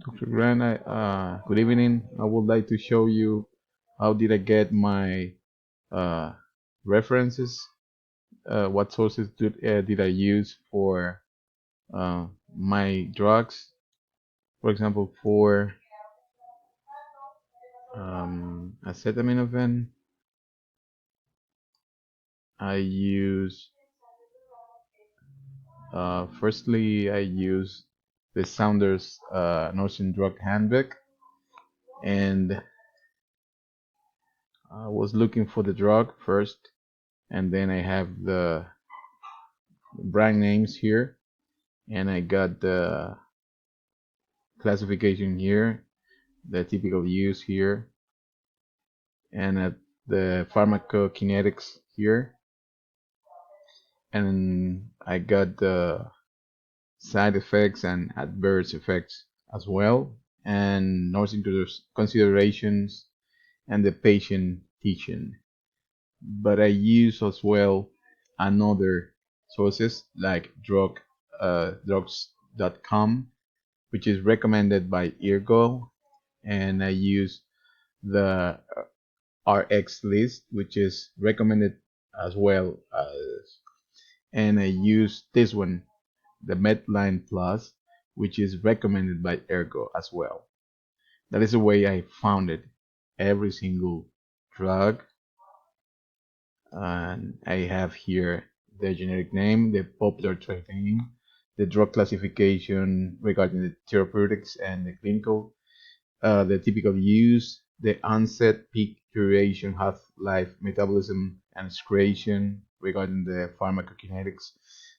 Dr. Grant, good evening. I would like to show you how did I get my uh, references, what sources did I use for my drugs. For example, for acetaminophen, I use, firstly, I use the Saunders Nursing Drug Handbook, and I was looking for the drug first, and then I have the brand names here, and I got the classification here, the typical use here, and at the pharmacokinetics here, and I got the side effects and adverse effects as well, and nursing considerations and the patient teaching. But I use as well another sources like drugs.com, which is recommended by Eargo, and I use the RX list, which is recommended as well as, and I use this one, the Medline Plus, which is recommended by Ergo as well. That is the way I found it. Every single drug, and I have here the generic name, the popular trade name, the drug classification regarding the therapeutics and the clinical, the typical use, the onset, peak, duration, half-life, metabolism, and excretion regarding the pharmacokinetics,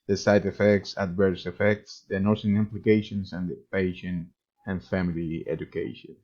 the side effects, adverse effects, the nursing implications, and the patient and family education.